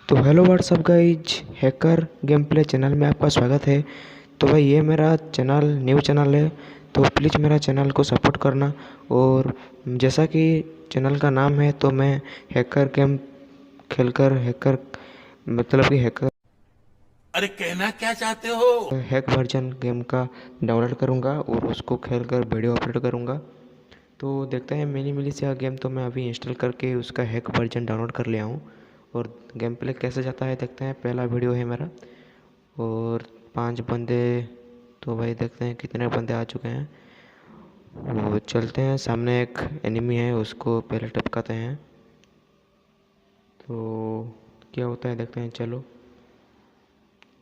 तो hello what's up guys, hacker game play channel में आपका स्वागत है। तो भाई ये मेरा चैनल न्यू चैनल है, तो प्लीज़ मेरा चैनल को सपोर्ट करना। और जैसा कि चैनल का नाम है, तो मैं हैकर गेम खेलकर हैकर मतलब कि हैकर अरे कहना क्या चाहते हो। हैक वर्जन गेम का डाउनलोड करूँगा और उसको खेलकर वीडियो अपलोड करूँगा। तो देखते हैं मिनी मिलिशिया गेम तो मैं अभी इंस्टॉल करके उसका हैक वर्जन डाउनलोड कर लिया हूँ। और गेम प्ले कैसे जाता है देखते हैं। पहला वीडियो है मेरा और 5 बंदे। तो भाई देखते हैं कितने बंदे आ चुके हैं। वो चलते हैं, सामने एक एनिमी है, उसको पहले टपकाते हैं। तो क्या होता है देखते हैं, चलो।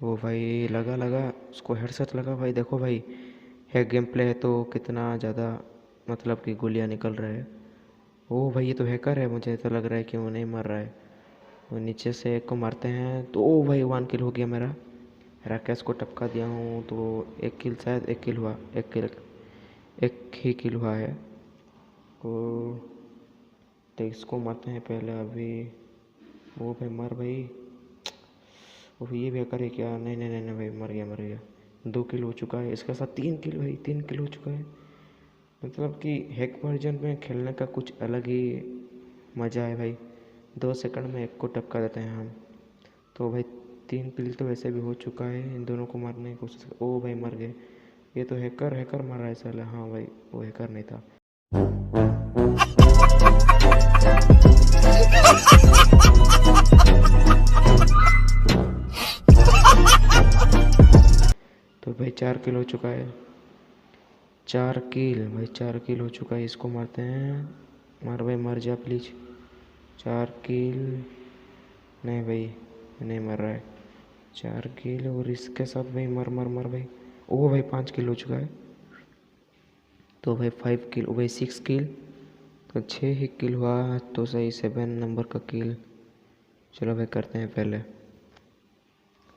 वो भाई लगा लगा उसको हेडशॉट लगा। भाई देखो भाई, हैक गेम प्ले है तो कितना ज़्यादा मतलब कि गोलियाँ निकल रहा है। ओ भाई ये तो हैकर है, मुझे तो लग रहा है कि वो नहीं मर रहा है। वो नीचे से एक को मारते हैं तो ओ भाई 1 किल हो गया मेरा। राकेश को टपका दिया हूँ तो 1 किल, शायद 1 किल हुआ, 1 ही किल हुआ है। और तो इसको मारते हैं पहले अभी। वो भाई मर भाई। वो ये भी हैकर है क्या? नहीं नहीं नहीं नहीं भाई, मर गया मर गया। 2 किल हो चुका है, इसके साथ 3 किल भाई, 3 किल हो चुका है। मतलब कि हैक वर्जन में खेलने का कुछ अलग ही मज़ा है भाई। 2 सेकंड में एक को टपका देते हैं हम। तो भाई 3 किल तो वैसे भी हो चुका है। इन दोनों को मारने की कोशिश ओ भाई मर गए। ये तो हैकर हैकर मार रहा है साला। हाँ भाई वो हैकर नहीं था। तो भाई 4 किल हो चुका है। 4 किल भाई, 4 किल हो चुका है। इसको मारते हैं। मार भाई मर जा प्लीज। 4 किल। नहीं भाई नहीं मर रहा है। 4 किल और इसके साथ भाई मर मर मर भाई। ओ भाई 5 किल हो चुका है। तो भाई 5 किल, ओ भाई 6 किल। तो 6 ही किल हुआ तो सही, 7 नंबर का किल। चलो भाई करते हैं पहले।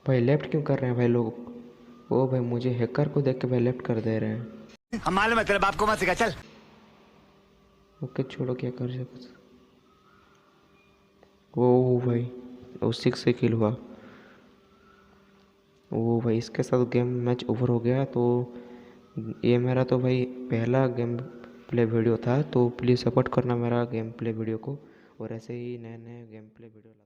भाई लेफ्ट क्यों कर रहे हैं भाई लोग? ओ भाई मुझे हैकर को देख के भाई लेफ्ट कर दे रहे हैं। हम मालूम है तेरे बाप को मत सिखा चल। ओके छोड़ो, क्या कर सकते। ओ भाई वो 6 से किल हुआ। वो भाई इसके साथ गेम मैच ओवर हो गया। तो ये मेरा तो भाई पहला गेम प्ले वीडियो था, तो प्लीज़ सपोर्ट करना मेरा गेम प्ले वीडियो को। और ऐसे ही नए नए गेम प्ले वीडियो लाता